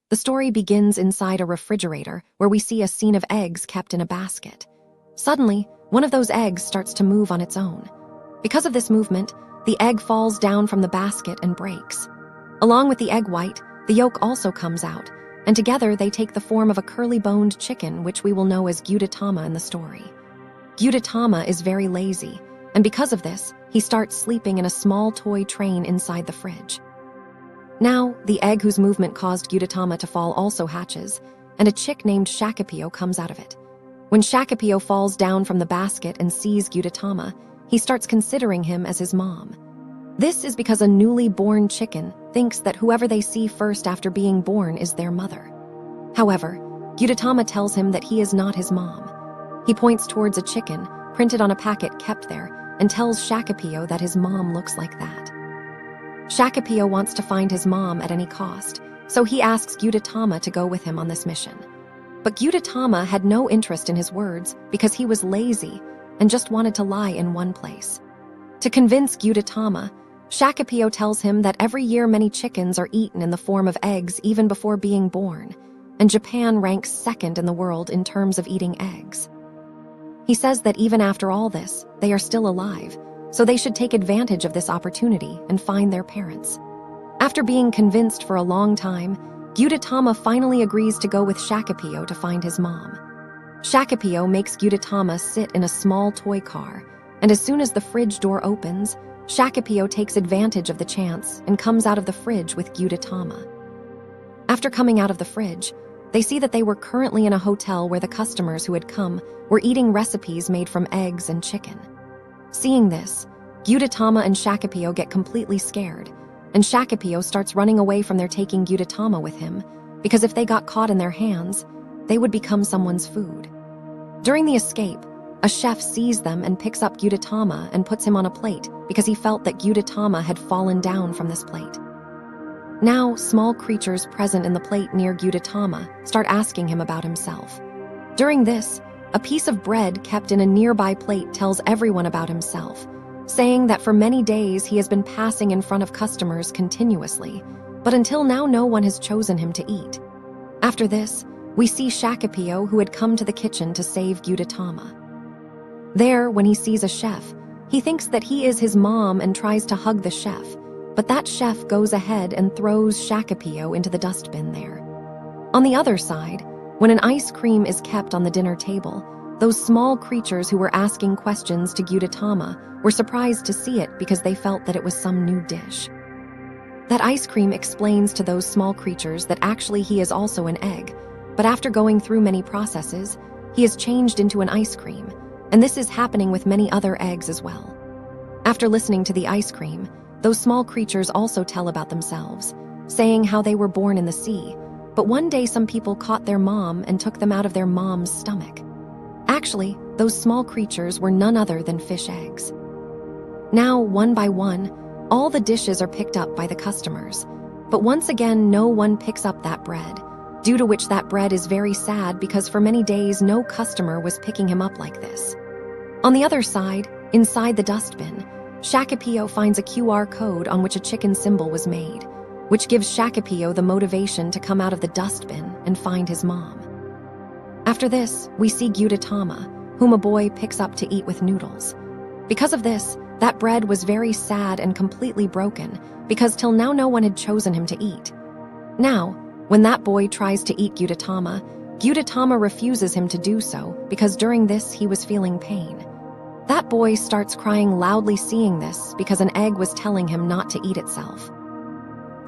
The story begins inside a refrigerator where we see a scene of eggs kept in a basket. Suddenly, one of those eggs starts to move on its own. Because of this movement, the egg falls down from the basket and breaks. Along with the egg white, the yolk also comes out, and together they take the form of a curly-boned chicken, which we will know as Gudetama in the story. Gudetama is very lazy, and because of this, he starts sleeping in a small toy train inside the fridge. Now, the egg whose movement caused Gudetama to fall also hatches, and a chick named Shakipiyo comes out of it. When Shakipiyo falls down from the basket and sees Gudetama, he starts considering him as his mom. This is because a newly born chicken thinks that whoever they see first after being born is their mother. However, Gudetama tells him that he is not his mom. He points towards a chicken printed on a packet kept there and tells Shakipiyo that his mom looks like that. Shakipiyo wants to find his mom at any cost, so he asks Gudetama to go with him on this mission. But Gudetama had no interest in his words because he was lazy and just wanted to lie in one place. To convince Gudetama, Shakipiyo tells him that every year many chickens are eaten in the form of eggs even before being born, and Japan ranks second in the world in terms of eating eggs. He says that even after all this, they are still alive, so they should take advantage of this opportunity and find their parents. After being convinced for a long time, Gudetama finally agrees to go with Shakipiyo to find his mom. Shakipiyo makes Gudetama sit in a small toy car, and as soon as the fridge door opens, Shakipiyo takes advantage of the chance and comes out of the fridge with Gudetama. After coming out of the fridge, they see that they were currently in a hotel where the customers who had come were eating recipes made from eggs and chicken. Seeing this, Gudetama and Shakipiyo get completely scared, and Shakipiyo starts running away from their taking Gudetama with him, because if they got caught in their hands, they would become someone's food. During the escape, a chef sees them and picks up Gudetama and puts him on a plate because he felt that Gudetama had fallen down from this plate. Now, small creatures present in the plate near Gudetama start asking him about himself. During this, a piece of bread kept in a nearby plate tells everyone about himself, saying that for many days he has been passing in front of customers continuously, but until now no one has chosen him to eat. After this, we see Shakipiyo, who had come to the kitchen to save Gudetama. There, when he sees a chef, he thinks that he is his mom and tries to hug the chef, but that chef goes ahead and throws Shakipiyo into the dustbin there. On the other side, when an ice cream is kept on the dinner table, those small creatures who were asking questions to Gudetama were surprised to see it because they felt that it was some new dish. That ice cream explains to those small creatures that actually he is also an egg, but after going through many processes, he is changed into an ice cream, and this is happening with many other eggs as well. After listening to the ice cream, those small creatures also tell about themselves, saying how they were born in the sea, but one day some people caught their mom and took them out of their mom's stomach. Actually, those small creatures were none other than fish eggs. Now, one by one, all the dishes are picked up by the customers, but once again no one picks up that bread, due to which that bread is very sad because for many days no customer was picking him up like this. On the other side, inside the dustbin, Shakipiyo finds a QR code on which a chicken symbol was made, which gives Shakipiyo the motivation to come out of the dustbin and find his mom. After this, we see Gudetama, whom a boy picks up to eat with noodles. Because of this, that bread was very sad and completely broken, because till now no one had chosen him to eat. Now, when that boy tries to eat Gudetama, Gudetama refuses him to do so because during this he was feeling pain. That boy starts crying loudly seeing this because an egg was telling him not to eat itself.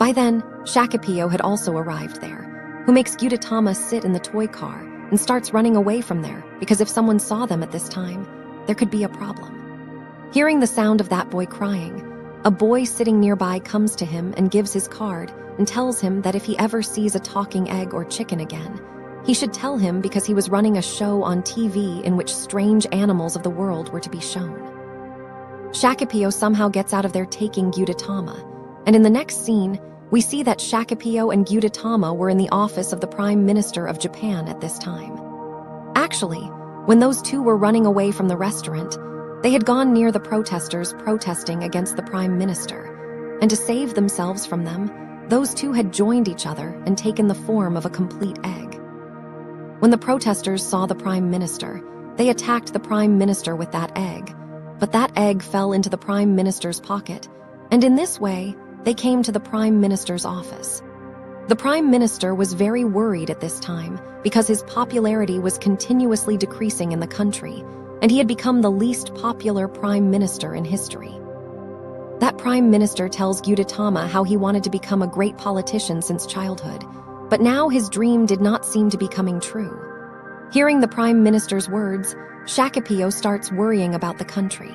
By then, Shakipiyo had also arrived there, who makes Gudetama sit in the toy car and starts running away from there because if someone saw them at this time, there could be a problem. Hearing the sound of that boy crying, a boy sitting nearby comes to him and gives his card and tells him that if he ever sees a talking egg or chicken again, he should tell him because he was running a show on TV in which strange animals of the world were to be shown. Shakipiyo somehow gets out of there taking Gudetama, and in the next scene, we see that Shakipiyo and Gudetama were in the office of the Prime Minister of Japan at this time. Actually, when those two were running away from the restaurant, they had gone near the protesters protesting against the Prime Minister, and to save themselves from them, those two had joined each other and taken the form of a complete egg. When the protesters saw the Prime Minister, they attacked the Prime Minister with that egg, but that egg fell into the Prime Minister's pocket, and in this way, they came to the Prime Minister's office. The Prime Minister was very worried at this time because his popularity was continuously decreasing in the country, and he had become the least popular Prime Minister in history. That Prime Minister tells Gudetama how he wanted to become a great politician since childhood, but now his dream did not seem to be coming true. Hearing the Prime Minister's words, Shakipiyo starts worrying about the country.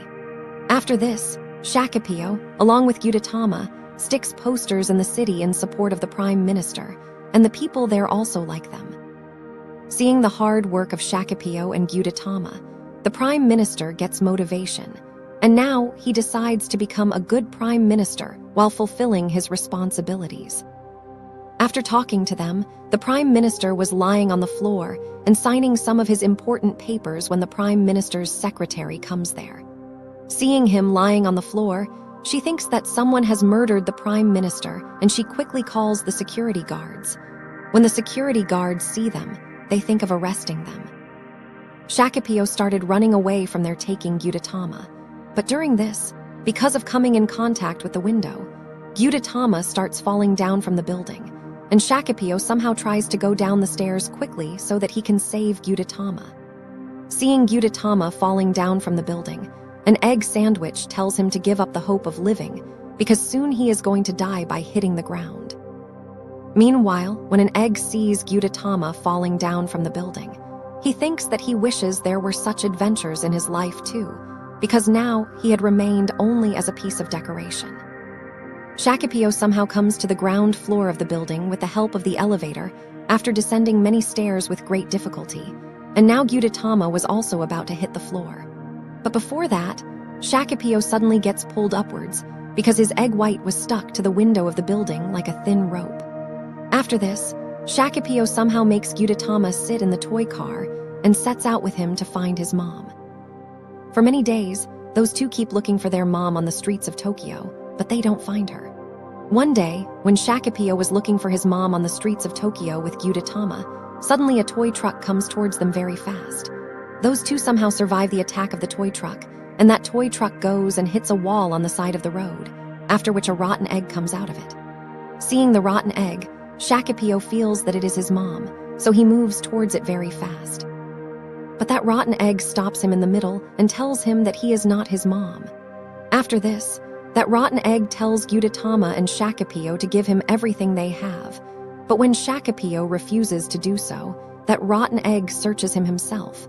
After this, Shakipiyo, along with Gudetama, sticks posters in the city in support of the Prime Minister, and the people there also like them. Seeing the hard work of Shakipiyo and Gudetama, the Prime Minister gets motivation, and now he decides to become a good Prime Minister while fulfilling his responsibilities. After talking to them, the Prime Minister was lying on the floor and signing some of his important papers when the Prime Minister's secretary comes there. Seeing him lying on the floor, she thinks that someone has murdered the Prime Minister, and she quickly calls the security guards. When the security guards see them, they think of arresting them. Shakipiyo started running away from their taking Gudetama, but during this, because of coming in contact with the window, Gudetama starts falling down from the building, and Shakipiyo somehow tries to go down the stairs quickly so that he can save Gudetama. Seeing Gudetama falling down from the building, an egg sandwich tells him to give up the hope of living because soon he is going to die by hitting the ground. Meanwhile, when an egg sees Gudetama falling down from the building, he thinks that he wishes there were such adventures in his life too, because now he had remained only as a piece of decoration. Shakipiyo somehow comes to the ground floor of the building with the help of the elevator after descending many stairs with great difficulty, and now Gudetama was also about to hit the floor. But before that, Shakipiyo suddenly gets pulled upwards because his egg white was stuck to the window of the building like a thin rope. After this, Shakipiyo somehow makes Gudetama sit in the toy car and sets out with him to find his mom. For many days, those two keep looking for their mom on the streets of Tokyo, but they don't find her. One day, when Shakipiyo was looking for his mom on the streets of Tokyo with Gudetama, suddenly a toy truck comes towards them very fast. Those two somehow survive the attack of the toy truck, and that toy truck goes and hits a wall on the side of the road, after which a rotten egg comes out of it. Seeing the rotten egg, Shakipiyo feels that it is his mom, so he moves towards it very fast. But that rotten egg stops him in the middle and tells him that he is not his mom. After this, that rotten egg tells Gudetama and Shakipiyo to give him everything they have, but when Shakipiyo refuses to do so, that rotten egg searches him himself.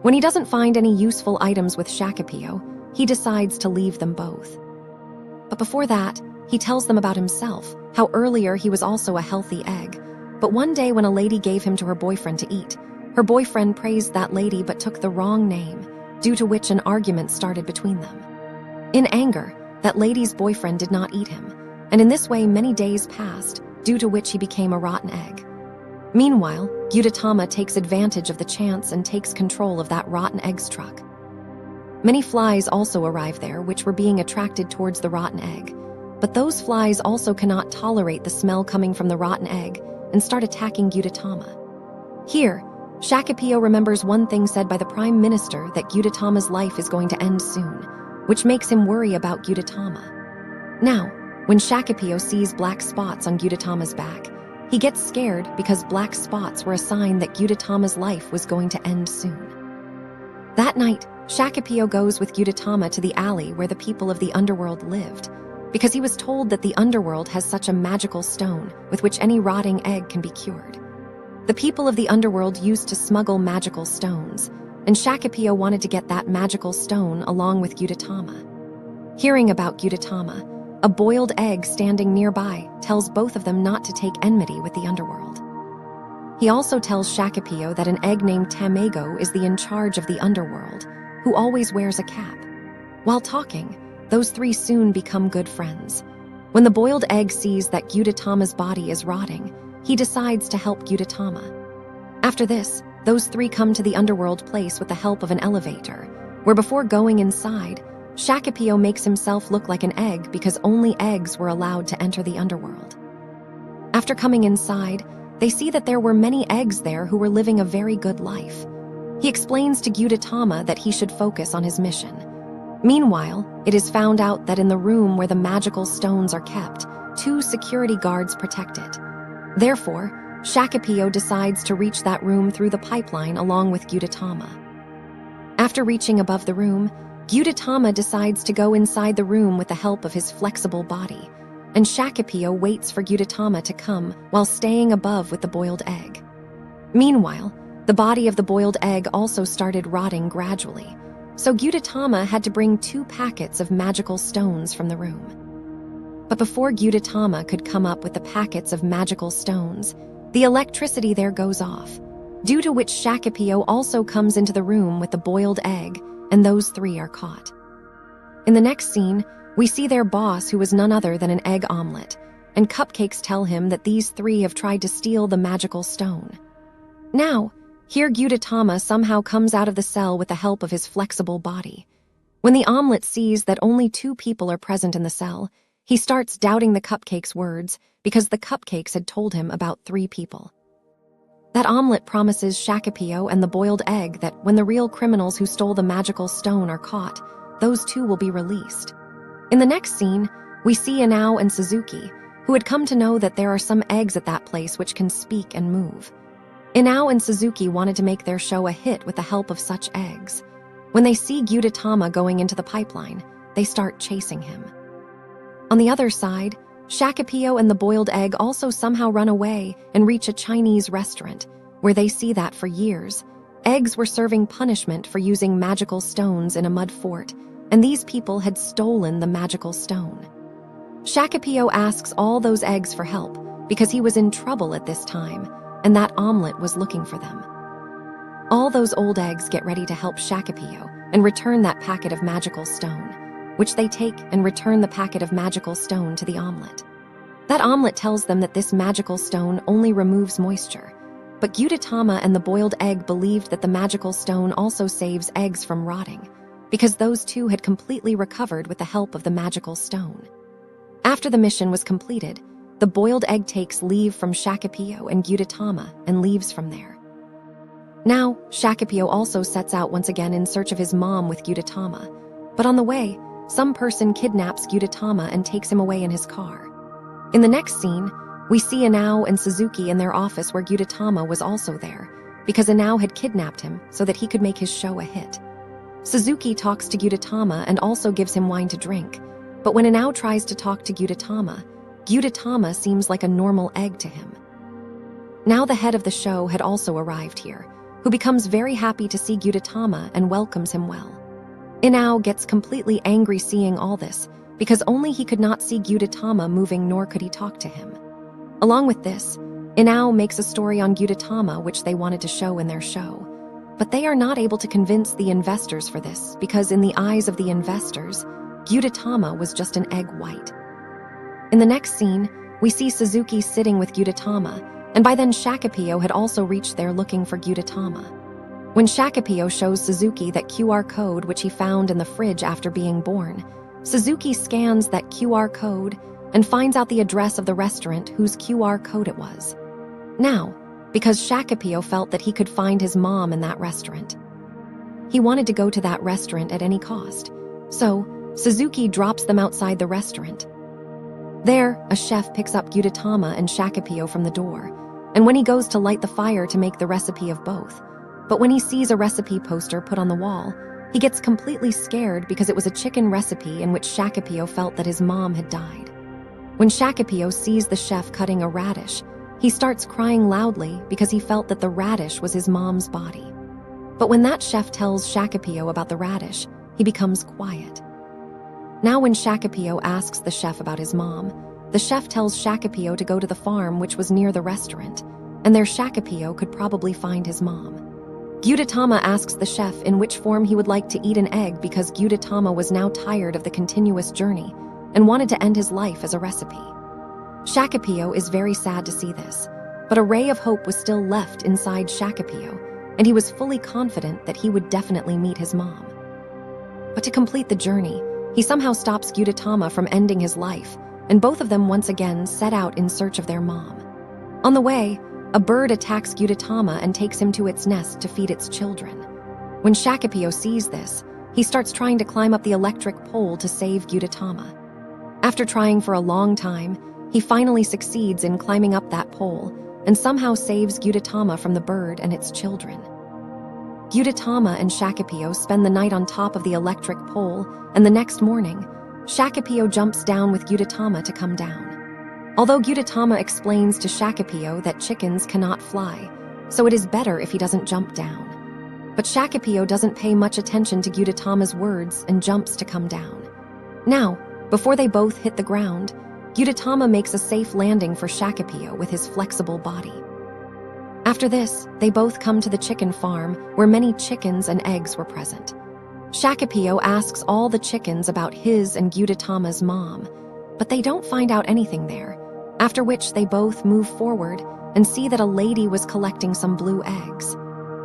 When he doesn't find any useful items with Shakipiyo, he decides to leave them both. But before that, he tells them about himself, how earlier he was also a healthy egg, but one day when a lady gave him to her boyfriend to eat, her boyfriend praised that lady but took the wrong name, due to which an argument started between them. In anger, that lady's boyfriend did not eat him, and in this way many days passed, due to which he became a rotten egg. Meanwhile, Gudetama takes advantage of the chance and takes control of that rotten eggs truck. Many flies also arrive there which were being attracted towards the rotten egg, but those flies also cannot tolerate the smell coming from the rotten egg and start attacking Gudetama. Here, Shakipiyo remembers one thing said by the Prime Minister that Gudetama's life is going to end soon, which makes him worry about Gudetama. Now, when Shakipiyo sees black spots on Gudetama's back, he gets scared because black spots were a sign that Gudetama's life was going to end soon. That night, Shakipiyo goes with Gudetama to the alley where the people of the Underworld lived, because he was told that the Underworld has such a magical stone with which any rotting egg can be cured. The people of the Underworld used to smuggle magical stones, and Shakipiyo wanted to get that magical stone along with Gudetama. Hearing about Gudetama, a boiled egg standing nearby tells both of them not to take enmity with the Underworld. He also tells Shakipiyo that an egg named Tamago is the in charge of the Underworld, who always wears a cap. While talking, those three soon become good friends. When the boiled egg sees that Gudetama's body is rotting, he decides to help Gudetama. After this, those three come to the Underworld place with the help of an elevator, where before going inside, Shakipiyo makes himself look like an egg because only eggs were allowed to enter the Underworld. After coming inside, they see that there were many eggs there who were living a very good life. He explains to Gudetama that he should focus on his mission. Meanwhile, it is found out that in the room where the magical stones are kept, 2 security guards protect it. Therefore, Shakipiyo decides to reach that room through the pipeline along with Gudetama. After reaching above the room, Gudetama decides to go inside the room with the help of his flexible body, and Shakipiyo waits for Gudetama to come while staying above with the boiled egg. Meanwhile, the body of the boiled egg also started rotting gradually, so Gudetama had to bring 2 packets of magical stones from the room. But before Gudetama could come up with the packets of magical stones, the electricity there goes off, due to which Shakipiyo also comes into the room with the boiled egg, and those 3 are caught. In the next scene, we see their boss, who is none other than an egg omelet, and cupcakes tell him that these 3 have tried to steal the magical stone. Now, here Gudetama somehow comes out of the cell with the help of his flexible body. When the omelet sees that only 2 people are present in the cell, he starts doubting the cupcake's words because the cupcakes had told him about 3 people. That omelet promises Shakipiyo and the boiled egg that when the real criminals who stole the magical stone are caught, those 2 will be released. In the next scene, we see Inao and Suzuki, who had come to know that there are some eggs at that place which can speak and move. Inao and Suzuki wanted to make their show a hit with the help of such eggs. When they see Gudetama going into the pipeline, they start chasing him. On the other side, Shakipiyo and the boiled egg also somehow run away and reach a Chinese restaurant, where they see that for years, eggs were serving punishment for using magical stones in a mud fort, and these people had stolen the magical stone. Shakipiyo asks all those eggs for help because he was in trouble at this time, and that omelet was looking for them. All those old eggs get ready to help Shakipiyo and return that packet of magical stone, which they take and return the packet of magical stone to the omelet. That omelet tells them that this magical stone only removes moisture, but Gudetama and the boiled egg believed that the magical stone also saves eggs from rotting, because those 2 had completely recovered with the help of the magical stone. After the mission was completed, the boiled egg takes leave from Shakipiyo and Gudetama and leaves from there. Now, Shakipiyo also sets out once again in search of his mom with Gudetama, but on the way, some person kidnaps Gudetama and takes him away in his car. In the next scene, we see Inao and Suzuki in their office where Gudetama was also there, because Inao had kidnapped him so that he could make his show a hit. Suzuki talks to Gudetama and also gives him wine to drink, but when Inao tries to talk to Gudetama, Gudetama seems like a normal egg to him. Now the head of the show had also arrived here, who becomes very happy to see Gudetama and welcomes him well. Inao gets completely angry seeing all this, because only he could not see Gudetama moving nor could he talk to him. Along with this, Inao makes a story on Gudetama which they wanted to show in their show, but they are not able to convince the investors for this because in the eyes of the investors, Gudetama was just an egg white. In the next scene, we see Suzuki sitting with Gudetama, and by then Shakipiyo had also reached there looking for Gudetama. When Shakipiyo shows Suzuki that QR code which he found in the fridge after being born, Suzuki scans that QR code and finds out the address of the restaurant whose QR code it was. Now, because Shakipiyo felt that he could find his mom in that restaurant, he wanted to go to that restaurant at any cost, so Suzuki drops them outside the restaurant. There, a chef picks up Gudetama and Shakipiyo from the door, and when he goes to light the fire to make the recipe of both, but when he sees a recipe poster put on the wall, he gets completely scared because it was a chicken recipe in which Shakipiyo felt that his mom had died. When Shakipiyo sees the chef cutting a radish, he starts crying loudly because he felt that the radish was his mom's body. But when that chef tells Shakipiyo about the radish, he becomes quiet. Now when Shakipiyo asks the chef about his mom, the chef tells Shakipiyo to go to the farm which was near the restaurant, and there Shakipiyo could probably find his mom. Gudetama asks the chef in which form he would like to eat an egg because Gudetama was now tired of the continuous journey and wanted to end his life as a recipe. Shakipiyo is very sad to see this, but a ray of hope was still left inside Shakipiyo, and he was fully confident that he would definitely meet his mom. But to complete the journey, he somehow stops Gudetama from ending his life, and both of them once again set out in search of their mom. On the way, a bird attacks Gudetama and takes him to its nest to feed its children. When Shakipiyo sees this, he starts trying to climb up the electric pole to save Gudetama. After trying for a long time, he finally succeeds in climbing up that pole and somehow saves Gudetama from the bird and its children. Gudetama and Shakipiyo spend the night on top of the electric pole, and the next morning, Shakipiyo jumps down with Gudetama to come down. Although Gudetama explains to Shakipiyo that chickens cannot fly, so it is better if he doesn't jump down. But Shakipiyo doesn't pay much attention to Gudetama's words and jumps to come down. Now, before they both hit the ground, Gudetama makes a safe landing for Shakipiyo with his flexible body. After this, they both come to the chicken farm where many chickens and eggs were present. Shakipiyo asks all the chickens about his and Gudetama's mom, but they don't find out anything there, after which they both move forward and see that a lady was collecting some blue eggs.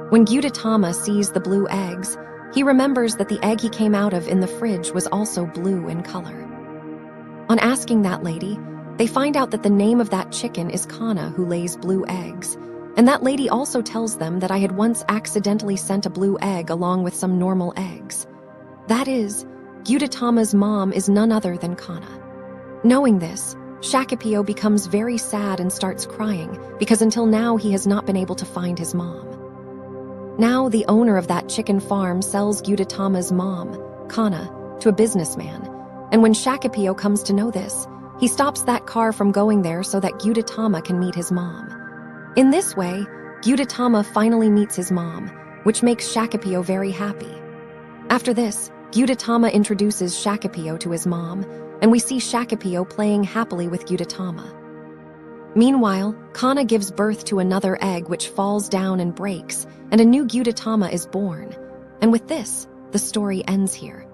When Gudetama sees the blue eggs, he remembers that the egg he came out of in the fridge was also blue in color. On asking that lady, they find out that the name of that chicken is Kana, who lays blue eggs, and that lady also tells them that I had once accidentally sent a blue egg along with some normal eggs. That is, Gudetama's mom is none other than Kana. Knowing this, Shakipiyo becomes very sad and starts crying because until now he has not been able to find his mom. Now the owner of that chicken farm sells Gudetama's mom, Kana, to a businessman, and when Shakipiyo comes to know this, he stops that car from going there so that Gudetama can meet his mom. In this way, Gudetama finally meets his mom, which makes Shakipiyo very happy. After this, Gudetama introduces Shakipiyo to his mom, and we see Shakipiyo playing happily with Gudetama. Meanwhile, Kana gives birth to another egg which falls down and breaks, and a new Gudetama is born. And with this, the story ends here.